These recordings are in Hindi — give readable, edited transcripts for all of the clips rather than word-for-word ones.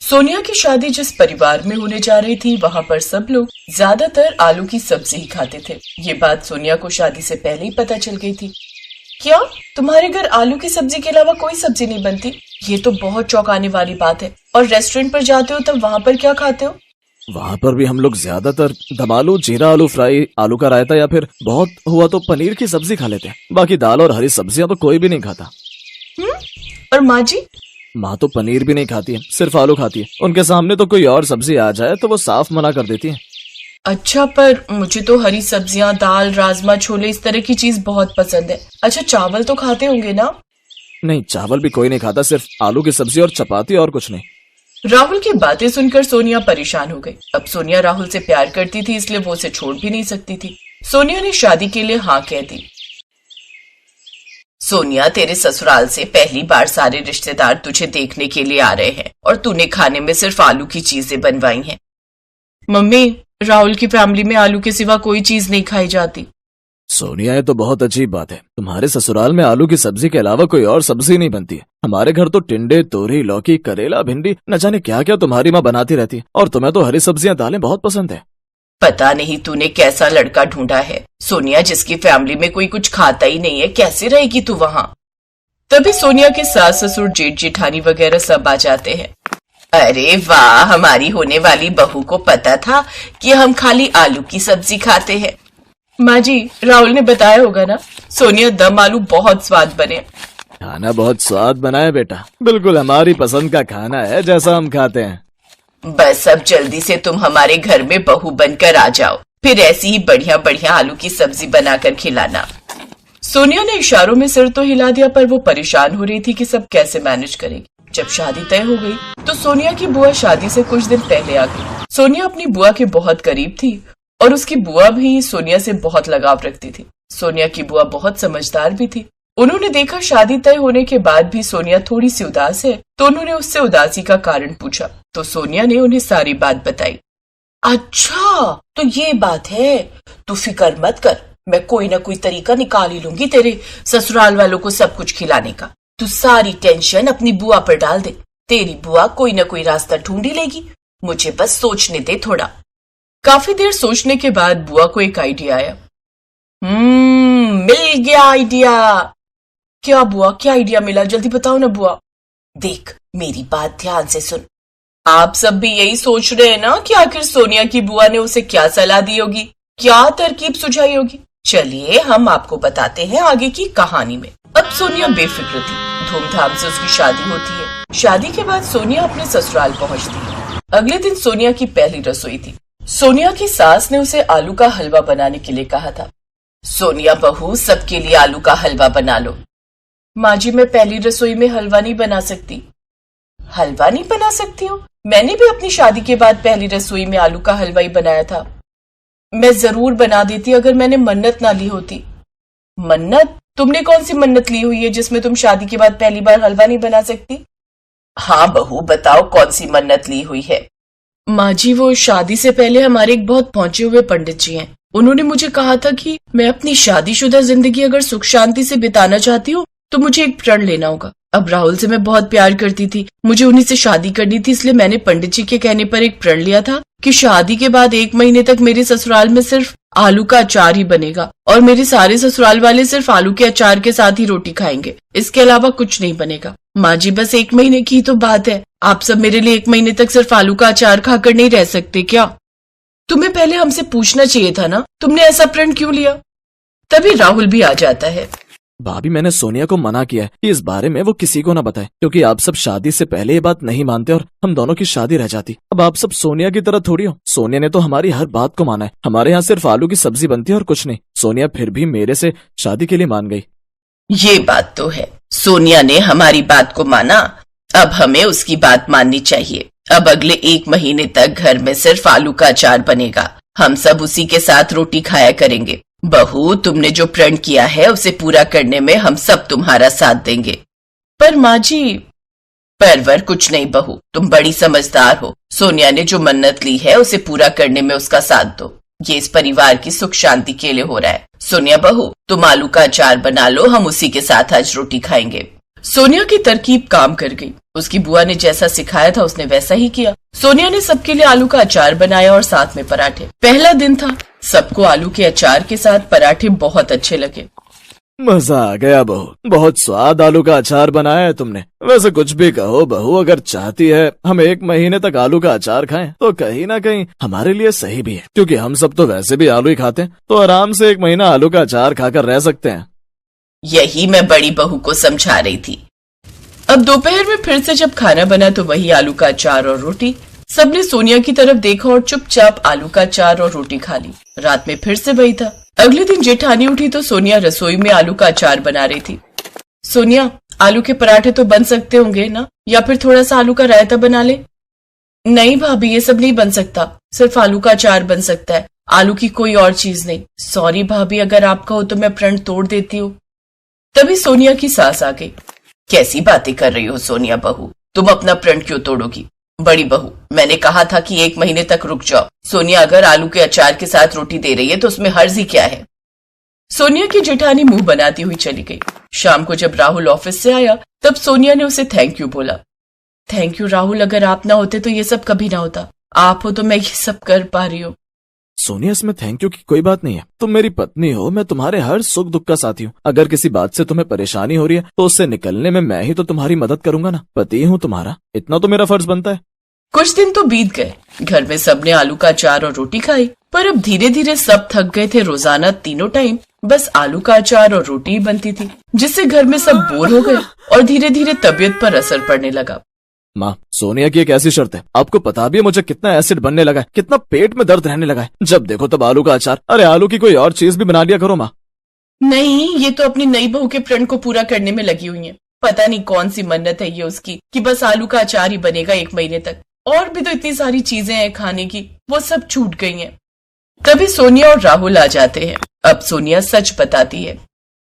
सोनिया की शादी जिस परिवार में होने जा रही थी वहाँ पर सब लोग ज्यादातर आलू की सब्जी ही खाते थे। ये बात सोनिया को शादी से पहले ही पता चल गई थी। क्या तुम्हारे घर आलू की सब्जी के अलावा कोई सब्जी नहीं बनती? ये तो बहुत चौंकाने वाली बात है। और रेस्टोरेंट पर जाते हो तब वहाँ पर क्या खाते हो? वहाँ पर भी हम लोग ज्यादातर दम आलू, जीरा आलू फ्राई, आलू का रायता या फिर बहुत हुआ तो पनीर की सब्जी खा लेते हैं। बाकी दाल और हरी सब्जियां तो कोई भी नहीं खाता। और माँ जी? माँ तो पनीर भी नहीं खाती है, सिर्फ आलू खाती है। उनके सामने तो कोई और सब्जी आ जाए तो वो साफ मना कर देती है। अच्छा, पर मुझे तो हरी सब्जियां, दाल, राजमा, छोले इस तरह की चीज बहुत पसंद है। अच्छा, चावल तो खाते होंगे ना? नहीं, चावल भी कोई नहीं खाता, सिर्फ आलू की सब्जी और चपाती और कुछ नहीं। राहुल की बातें सुनकर सोनिया परेशान हो गई। अब सोनिया राहुल से प्यार करती थी, इसलिए वो उसे छोड़ भी नहीं सकती थी। सोनिया ने शादी के लिए हाँ कह दी। सोनिया, तेरे ससुराल से पहली बार सारे रिश्तेदार तुझे देखने के लिए आ रहे हैं और तूने खाने में सिर्फ आलू की चीजें बनवाई हैं। मम्मी, राहुल की फैमिली में आलू के सिवा कोई चीज नहीं खाई जाती। सोनिया, ये तो बहुत अजीब बात है। तुम्हारे ससुराल में आलू की सब्जी के अलावा कोई और सब्जी नहीं बनती है। हमारे घर तो टिंडे, तोरी, लौकी, करेला, भिंडी, न जाने क्या क्या तुम्हारी माँ बनाती रहती है। और तुम्हें तो हरी सब्जियां, दालें बहुत पसंद है। पता नहीं तूने कैसा लड़का ढूंढा है सोनिया, जिसकी फैमिली में कोई कुछ खाता ही नहीं है। कैसे रहेगी तू वहाँ? तभी सोनिया के सास ससुर, जेठ जेठानी वगैरह सब आ जाते हैं। अरे वाह, हमारी होने वाली बहू को पता था कि हम खाली आलू की सब्जी खाते हैं। माँ जी, राहुल ने बताया होगा ना, सोनिया, दम आलू बहुत स्वाद बने। खाना बहुत स्वाद बना है बेटा, बिल्कुल हमारी पसंद का खाना है जैसा हम खाते हैं। बस अब जल्दी से तुम हमारे घर में बहू बनकर आ जाओ, फिर ऐसी ही बढ़िया बढ़िया आलू की सब्जी बनाकर खिलाना। सोनिया ने इशारों में सिर तो हिला दिया, पर वो परेशान हो रही थी कि सब कैसे मैनेज करेगी। जब शादी तय हो गई तो सोनिया की बुआ शादी से कुछ दिन पहले आ गई। सोनिया अपनी बुआ के बहुत करीब थी और उसकी बुआ भी सोनिया से बहुत लगाव रखती थी। सोनिया की बुआ बहुत समझदार भी थी। उन्होंने देखा शादी तय होने के बाद भी सोनिया थोड़ी सी उदास है, तो उन्होंने उससे उदासी का कारण पूछा। तो सोनिया ने उन्हें सारी बात बताई। अच्छा, तो ये बात है, तू फिक्र मत कर, मैं कोई ना कोई तरीका निकाल ही लूंगी तेरे ससुराल वालों को सब कुछ खिलाने का। तू सारी टेंशन अपनी बुआ पर डाल दे, तेरी बुआ कोई ना कोई रास्ता ढूंढ ही लेगी। मुझे बस सोचने दे थोड़ा। काफी देर सोचने के बाद बुआ को एक आइडिया आया। मिल गया आइडिया। क्या बुआ, क्या आइडिया मिला? जल्दी बताओ ना बुआ। देख, मेरी बात ध्यान से सुन। आप सब भी यही सोच रहे हैं ना कि आखिर सोनिया की बुआ ने उसे क्या सलाह दी होगी, क्या तरकीब सुझाई होगी। चलिए हम आपको बताते हैं आगे की कहानी में। अब सोनिया बेफिक्र थी। धूमधाम से उसकी शादी होती है। शादी के बाद सोनिया अपने ससुराल पहुंचती है। अगले दिन सोनिया की पहली रसोई थी। सोनिया की सास ने उसे आलू का हलवा बनाने के लिए कहा था। सोनिया बहू, सबके लिए आलू का हलवा बना लो। माँ जी, मैं पहली रसोई में हलवा नहीं बना सकती। हलवा नहीं बना सकती हो? मैंने भी अपनी शादी के बाद पहली रसोई में आलू का हलवा ही बनाया था। मैं जरूर बना देती अगर मैंने मन्नत ना ली होती। मन्नत? तुमने कौन सी मन्नत ली हुई है जिसमें तुम शादी के बाद पहली बार हलवा नहीं बना सकती? हाँ बहू, बताओ कौन सी मन्नत ली हुई है। माँ जी, वो शादी से पहले हमारे एक बहुत पहुंचे हुए पंडित जी हैं। उन्होंने मुझे कहा था कि मैं अपनी शादीशुदा जिंदगी अगर सुख शांति से बिताना चाहती हूँ तो मुझे एक प्रण लेना होगा। अब राहुल से मैं बहुत प्यार करती थी, मुझे उन्हीं से शादी करनी थी, इसलिए मैंने पंडित जी के कहने पर एक प्रण लिया था कि शादी के बाद 1 महीने तक मेरे ससुराल में सिर्फ आलू का अचार ही बनेगा और मेरे सारे ससुराल वाले सिर्फ आलू के अचार के साथ ही रोटी खाएंगे, इसके अलावा कुछ नहीं बनेगा। माँ जी, बस 1 महीने की तो बात है, आप सब मेरे लिए 1 महीने तक सिर्फ आलू का अचार खाकर नहीं रह सकते क्या? तुम्हें पहले हमसे पूछना चाहिए था ना, तुमने ऐसा प्रण क्यों लिया? तभी राहुल भी आ जाता है। भाभी, मैंने सोनिया को मना किया है कि इस बारे में वो किसी को ना बताए, क्योंकि आप सब शादी से पहले ये बात नहीं मानते और हम दोनों की शादी रह जाती। अब आप सब सोनिया की तरह थोड़ी हो। सोनिया ने तो हमारी हर बात को माना है। हमारे यहाँ सिर्फ आलू की सब्जी बनती है और कुछ नहीं। सोनिया फिर भी मेरे से शादी के लिए मान गई। ये बात तो है, सोनिया ने हमारी बात को माना, अब हमें उसकी बात माननी चाहिए। अब अगले 1 महीने तक घर में सिर्फ आलू का अचार बनेगा, हम सब उसी के साथ रोटी खाया करेंगे। बहू, तुमने जो प्रण किया है उसे पूरा करने में हम सब तुम्हारा साथ देंगे। पर माँ जी। परवर कुछ नहीं बहू, तुम बड़ी समझदार हो। सोनिया ने जो मन्नत ली है उसे पूरा करने में उसका साथ दो। ये इस परिवार की सुख शांति के लिए हो रहा है। सोनिया बहू, तुम आलू का अचार बना लो, हम उसी के साथ आज रोटी खाएंगे। सोनिया की तरकीब काम कर गई। उसकी बुआ ने जैसा सिखाया था उसने वैसा ही किया। सोनिया ने सबके लिए आलू का अचार बनाया और साथ में पराठे। पहला दिन था, सबको आलू के अचार के साथ पराठे बहुत अच्छे लगे। मजा आ गया बहू, बहुत स्वाद आलू का अचार बनाया है तुमने। वैसे कुछ भी कहो बहू, अगर चाहती है हम 1 महीने तक आलू का अचार खाएं तो कहीं ना कहीं हमारे लिए सही भी है, क्योंकि हम सब तो वैसे भी आलू ही खाते हैं, तो आराम से 1 महीना आलू का अचार खाकर रह सकते हैं। यही मैं बड़ी बहू को समझा रही थी। अब दोपहर में फिर से जब खाना बना तो वही आलू का अचार और रोटी। सबने सोनिया की तरफ देखा और चुपचाप आलू का अचार और रोटी खा ली। रात में फिर से वही था। अगले दिन जेठानी उठी तो सोनिया रसोई में आलू का अचार बना रही थी। सोनिया, आलू के पराठे तो बन सकते होंगे ना, या फिर थोड़ा सा आलू का रायता बना ले। नहीं भाभी, ये सब नहीं बन सकता, सिर्फ आलू का अचार बन सकता है, आलू की कोई और चीज नहीं। सॉरी भाभी, अगर आपका हो तो मैं प्रण तोड़ देती हूँ। तभी सोनिया की सास आ गई। कैसी बातें कर रही हो सोनिया बहू, तुम अपना प्रण क्यों तोड़ोगी? बड़ी बहू, मैंने कहा था कि 1 महीने तक रुक जाओ। सोनिया अगर आलू के अचार के साथ रोटी दे रही है तो उसमें हर्ज ही क्या है? सोनिया की जेठानी मुंह बनाती हुई चली गई। शाम को जब राहुल ऑफिस से आया तब सोनिया ने उसे थैंक यू बोला। थैंक यू राहुल, अगर आप ना होते तो ये सब कभी ना होता। आप हो तो मैं ये सब कर पा रही हूँ। सोनिया, इसमें थैंक यू की कोई बात नहीं है। तुम मेरी पत्नी हो, मैं तुम्हारे हर सुख दुख का साथी हूँ। अगर किसी बात से तुम्हें परेशानी हो रही है तो उससे निकलने में मैं ही तो तुम्हारी मदद करूंगा ना। पति हूँ तुम्हारा, इतना तो मेरा फर्ज बनता है। कुछ दिन तो बीत गए। घर में सबने आलू का अचार और रोटी खाई, पर अब धीरे धीरे सब थक गए थे। रोजाना तीनों टाइम बस आलू का अचार और रोटी ही बनती थी, जिससे घर में सब बोर हो गए और धीरे धीरे तबीयत पर असर पड़ने लगा। माँ, सोनिया की एक ऐसी शर्त है, आपको पता भी है मुझे कितना एसिड बनने लगा है, कितना पेट में दर्द रहने लगा है। जब देखो तब आलू का अचार। अरे आलू की कोई और चीज भी बना लिया करो माँ। नहीं, ये तो अपनी नई बहू के प्रण को पूरा करने में लगी हुई है। पता नहीं कौन सी मन्नत है ये उसकी कि बस आलू का अचार ही बनेगा 1 महीने तक। और भी तो इतनी सारी चीजें हैं खाने की, वो सब छूट गई हैं। तभी सोनिया और राहुल आ जाते हैं। अब सोनिया सच बताती है।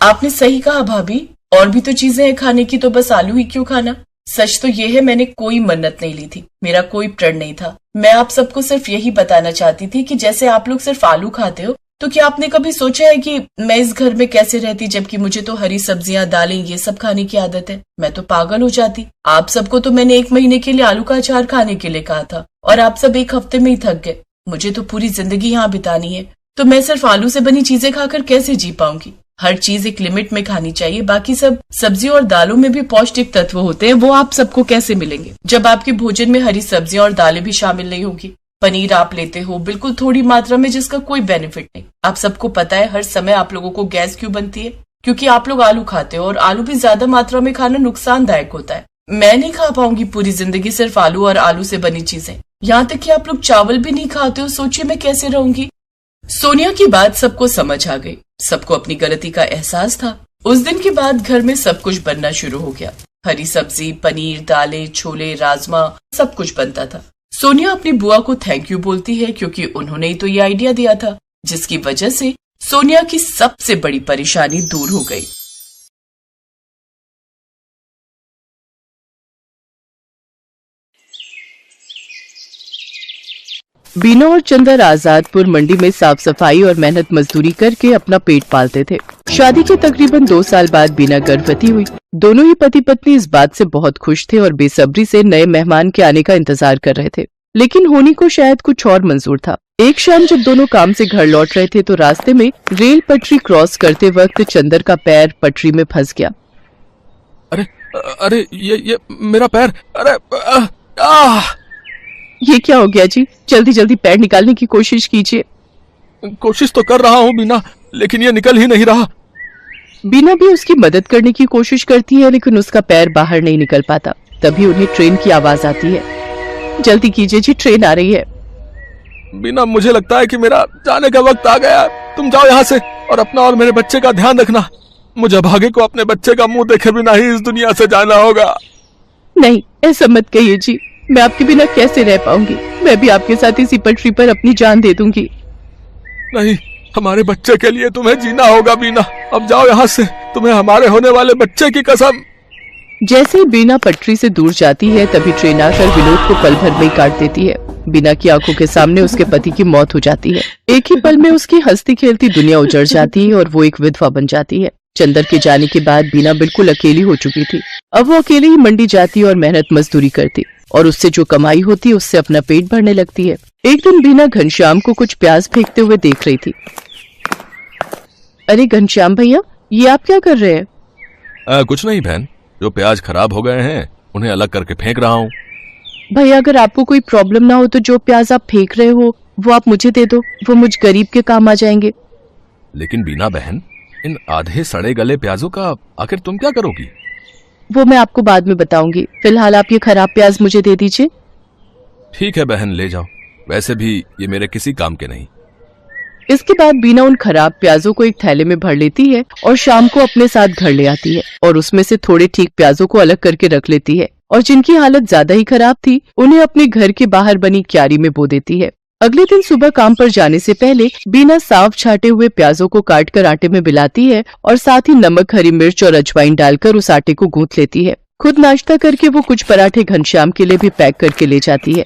आपने सही कहा भाभी, और भी तो चीजें हैं खाने की, तो बस आलू ही क्यों खाना? सच तो ये है, मैंने कोई मन्नत नहीं ली थी, मेरा कोई प्रण नहीं था। मैं आप सबको सिर्फ यही बताना चाहती थी कि जैसे आप लोग सिर्फ आलू खाते हो, तो क्या आपने कभी सोचा है कि मैं इस घर में कैसे रहती, जबकि मुझे तो हरी सब्जियां, दालें, ये सब खाने की आदत है। मैं तो पागल हो जाती। आप सबको तो मैंने 1 महीने के लिए आलू का अचार खाने के लिए कहा था, और आप सब 1 हफ्ते में ही थक गए। मुझे तो पूरी जिंदगी यहाँ बितानी है, तो मैं सिर्फ आलू से बनी चीजें खाकर कैसे जी पाऊंगी? हर चीज एक लिमिट में खानी चाहिए। बाकी सब सब्जियों और दालों में भी पौष्टिक तत्व होते हैं, वो आप सबको कैसे मिलेंगे जब आपके भोजन में हरी सब्जियां और दालें भी शामिल नहीं होगी? पनीर आप लेते हो बिल्कुल थोड़ी मात्रा में, जिसका कोई बेनिफिट नहीं। आप सबको पता है हर समय आप लोगों को गैस क्यों बनती है? क्योंकि आप लोग आलू खाते हो, और आलू भी ज्यादा मात्रा में खाना नुकसानदायक होता है। मैं नहीं खा पाऊंगी पूरी जिंदगी सिर्फ आलू और आलू से बनी चीजें। यहाँ तक कि आप लोग चावल भी नहीं खाते हो, सोचिए मैं कैसे रहूंगी। सोनिया की बात सबको समझ आ गई। सबको अपनी गलती का एहसास था। उस दिन के बाद घर में सब कुछ बनना शुरू हो गया। हरी सब्जी, पनीर, दालें, छोले, राजमा, सब कुछ बनता था। सोनिया अपनी बुआ को थैंक यू बोलती है, क्योंकि उन्होंने ही तो ये आइडिया दिया था, जिसकी वजह से सोनिया की सबसे बड़ी परेशानी दूर हो गई। बीना और चंदर आजादपुर मंडी में साफ सफाई और मेहनत मजदूरी करके अपना पेट पालते थे। शादी के तकरीबन 2 साल बाद बीना गर्भवती हुई। दोनों ही पति पत्नी इस बात से बहुत खुश थे और बेसब्री से नए मेहमान के आने का इंतजार कर रहे थे, लेकिन होनी को शायद कुछ और मंजूर था। एक शाम जब दोनों काम से घर लौट रहे थे तो रास्ते में रेल पटरी क्रॉस करते वक्त चंदर का पैर पटरी में फंस गया। अरे अरे ये मेरा पैर, अरे ये क्या हो गया जी? जल्दी जल्दी पैर निकालने की कोशिश कीजिए। कोशिश तो कर रहा हूँ बीना, लेकिन ये निकल ही नहीं रहा। बीना भी उसकी मदद करने की कोशिश करती है, लेकिन उसका पैर बाहर नहीं निकल पाता। तभी उन्हें ट्रेन की आवाज आती है। जल्दी कीजिए जी, ट्रेन आ रही है। बीना, मुझे लगता है कि मेरा जाने का वक्त आ गया। तुम जाओ यहाँ से और अपना और मेरे बच्चे का ध्यान रखना। मुझे भागे को अपने बच्चे का मुंह देखे बिना ही इस दुनिया से जाना होगा। नहीं, ऐसा मत कहिए जी, मैं आपके बिना कैसे रह पाऊंगी? मैं भी आपके साथ इसी पटरी पर अपनी जान दे दूंगी। नहीं, हमारे बच्चे के लिए तुम्हें जीना होगा बीना। अब जाओ यहाँ से, तुम्हें हमारे होने वाले बच्चे की कसम। जैसे ही बीना पटरी से दूर जाती है तभी ट्रेन आकर विनोद को पल भर में ही काट देती है। बीना की आंखों के सामने उसके पति की मौत हो जाती है। एक ही पल में उसकी हंसती खेलती दुनिया उजड़ जाती है और वो एक विधवा बन जाती है। चंदर के जाने के बाद बीना बिल्कुल अकेली हो चुकी थी। अब वो अकेली ही मंडी जाती और मेहनत मजदूरी करती और उससे जो कमाई होती उससे अपना पेट भरने लगती है। एक दिन बीना घनश्याम को कुछ प्याज फेंकते हुए देख रही थी। अरे घनश्याम भैया, ये आप क्या कर रहे हैं? कुछ नहीं बहन, जो प्याज खराब हो गए हैं उन्हें अलग करके फेंक रहा हूँ। भैया, अगर आपको कोई प्रॉब्लम ना हो तो जो प्याज आप फेंक रहे हो वो आप मुझे दे दो, वो मुझ गरीब के काम आ जाएंगे। लेकिन बीना बहन, इन आधे सड़े गले प्याजों का आखिर तुम क्या करोगी? वो मैं आपको बाद में बताऊंगी, फिलहाल आप ये खराब प्याज मुझे दे दीजिए। ठीक है बहन, ले जाओ, वैसे भी ये मेरे किसी काम के नहीं। इसके बाद बीना उन खराब प्याजों को एक थैले में भर लेती है और शाम को अपने साथ घर ले आती है और उसमें से थोड़े ठीक प्याजों को अलग करके रख लेती है और जिनकी हालत ज्यादा ही खराब थी उन्हें अपने घर के बाहर बनी क्यारी में बो देती है। अगले दिन सुबह काम पर जाने से पहले बीना साफ छाटे हुए प्याजों को काटकर आटे में मिलाती है और साथ ही नमक, हरी मिर्च और अजवाइन डालकर उस आटे को गूंथ लेती है। खुद नाश्ता करके वो कुछ पराठे घनश्याम के लिए भी पैक करके ले जाती है।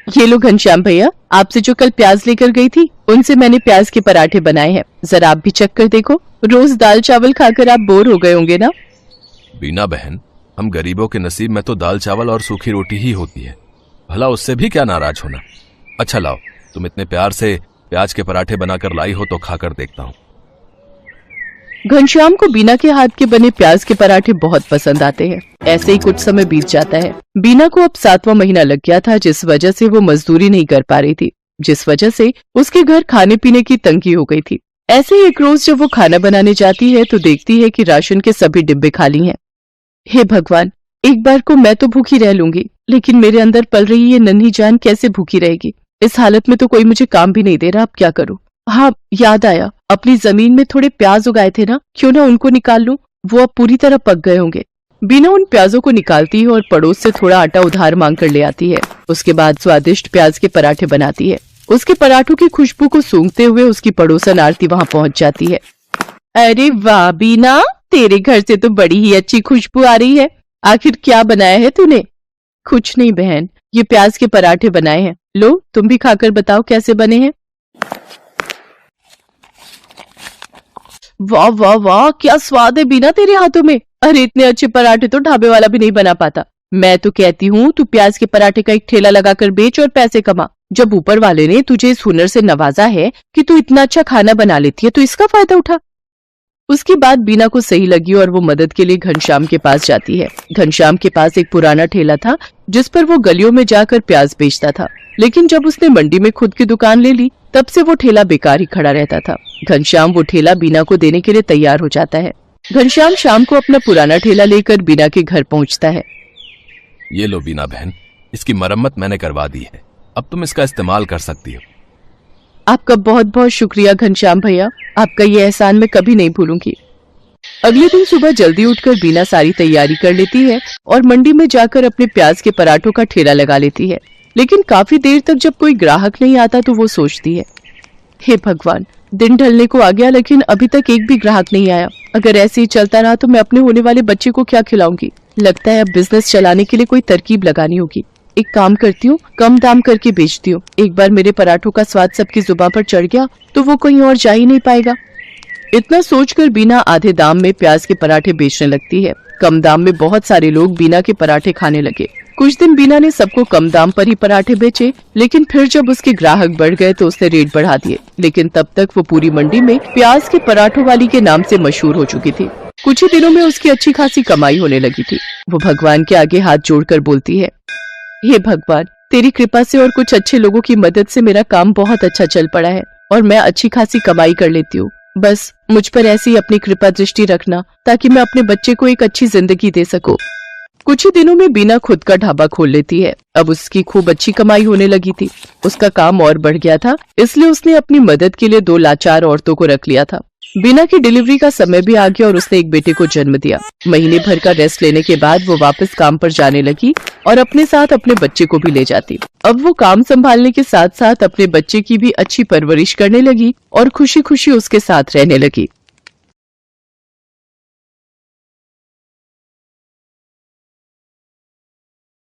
ये लो घनश्याम भैया, आपसे जो कल प्याज लेकर गई थी उनसे मैंने प्याज के पराठे बनाए हैं, जरा आप भी चख कर देखो। रोज दाल चावल खाकर आप बोर हो गए होंगे ना? बीना बहन, हम गरीबों के नसीब में तो दाल चावल और सूखी रोटी ही होती है, भला उससे भी क्या नाराज होना। अच्छा लाओ, तुम इतने प्यार से प्याज के पराठे बनाकर लाई हो तो खाकर देखता हूँ। घनश्याम को बीना के हाथ के बने प्याज के पराठे बहुत पसंद आते हैं। ऐसे ही कुछ समय बीत जाता है। बीना को अब 7वां महीना लग गया था, जिस वजह से वो मजदूरी नहीं कर पा रही थी, जिस वजह से उसके घर खाने पीने की तंगी हो गई थी। ऐसे ही एक रोज जब वो खाना बनाने जाती है तो देखती है कि राशन के सभी डिब्बे खाली हैं। हे भगवान, एक बार को मैं तो भूखी रह लूंगी, लेकिन मेरे अंदर पल रही ये नन्ही जान कैसे भूखी रहेगी? इस हालत में तो कोई मुझे काम भी नहीं दे रहा, अब क्या करूं? हाँ, याद आया, अपनी जमीन में थोड़े प्याज उगाए थे ना, क्यों ना उनको निकाल लूं, वो अब पूरी तरह पक गए होंगे। बीना उन प्याजों को निकालती है और पड़ोस से थोड़ा आटा उधार मांग कर ले आती है। उसके बाद स्वादिष्ट प्याज के पराठे बनाती है। उसके पराठों की खुशबू को सूंघते हुए उसकी पड़ोसन आरती वहाँ पहुँच जाती है। अरे वाह बीना, तेरे घर से तो बड़ी ही अच्छी खुशबू आ रही है। आखिर क्या बनाया है तूने? कुछ नहीं बहन, ये प्याज के पराठे बनाए हैं। लो, तुम भी खाकर बताओ कैसे बने हैं। वाह वाह वाह, क्या स्वाद है बीना तेरे हाथों में। अरे इतने अच्छे पराठे तो ढाबे वाला भी नहीं बना पाता। मैं तो कहती हूँ तू प्याज के पराठे का एक ठेला लगाकर बेच और पैसे कमा। जब ऊपर वाले ने तुझे इस हुनर से नवाजा है कि तू इतना अच्छा खाना बना लेती है, तो इसका फायदा उठा। उसकी बात बीना को सही लगी और वो मदद के लिए घनश्याम के पास जाती है। घनश्याम के पास एक पुराना ठेला था जिस पर वो गलियों में जाकर प्याज बेचता था, लेकिन जब उसने मंडी में खुद की दुकान ले ली तब से वो ठेला बेकार ही खड़ा रहता था। घनश्याम वो ठेला बीना को देने के लिए तैयार हो जाता है। घनश्याम शाम को अपना पुराना ठेला लेकर बीना के घर पहुंचता है। ये लो बीना बहन, इसकी मरम्मत मैंने करवा दी है, अब तुम इसका इस्तेमाल कर सकती हो। आपका बहुत बहुत शुक्रिया घनश्याम भैया, आपका ये एहसान मैं कभी नहीं भूलूंगी। अगले दिन सुबह जल्दी उठकर बीना सारी तैयारी कर लेती है और मंडी में जाकर अपने प्याज के पराठों का ठेला लगा लेती है। लेकिन काफी देर तक जब कोई ग्राहक नहीं आता तो वो सोचती है, हे भगवान, दिन ढलने को आ गया लेकिन अभी तक एक भी ग्राहक नहीं आया। अगर ऐसे ही चलता रहा तो मैं अपने होने वाले बच्चे को क्या खिलाऊंगी? लगता है अब बिजनेस चलाने के लिए कोई तरकीब लगानी होगी। एक काम करती हूँ, कम दाम करके बेचती हूँ। एक बार मेरे पराठों का स्वाद सबकी जुबान पर चढ़ गया तो वो कहीं और जा ही नहीं पाएगा। इतना सोचकर बीना आधे दाम में प्याज के पराठे बेचने लगती है। कम दाम में बहुत सारे लोग बीना के पराठे खाने लगे। कुछ दिन बीना ने सबको कम दाम पर ही पराठे बेचे, लेकिन फिर जब उसके ग्राहक बढ़ गए तो उसने रेट बढ़ा दिए। लेकिन तब तक वो पूरी मंडी में प्याज के पराठों वाली के नाम से मशहूर हो चुकी थी। कुछ ही दिनों में उसकी अच्छी खासी कमाई होने लगी थी। वो भगवान के आगे हाथ जोड़कर बोलती है, हे भगवान, तेरी कृपा से और कुछ अच्छे लोगों की मदद से मेरा काम बहुत अच्छा चल पड़ा है और मैं अच्छी खासी कमाई कर लेती हूँ। बस मुझ पर ऐसी ही अपनी कृपा दृष्टि रखना ताकि मैं अपने बच्चे को एक अच्छी जिंदगी दे सकूं। कुछ ही दिनों में बीना खुद का ढाबा खोल लेती है। अब उसकी खूब अच्छी कमाई होने लगी थी। उसका काम और बढ़ गया था, इसलिए उसने अपनी मदद के लिए 2 लाचार औरतों को रख लिया था। बीना की डिलीवरी का समय भी आ गया और उसने एक बेटे को जन्म दिया। महीने भर का रेस्ट लेने के बाद वो वापस काम पर जाने लगी और अपने साथ अपने बच्चे को भी ले जाती। अब वो काम संभालने के साथ साथ अपने बच्चे की भी अच्छी परवरिश करने लगी और खुशी खुशी उसके साथ रहने लगी।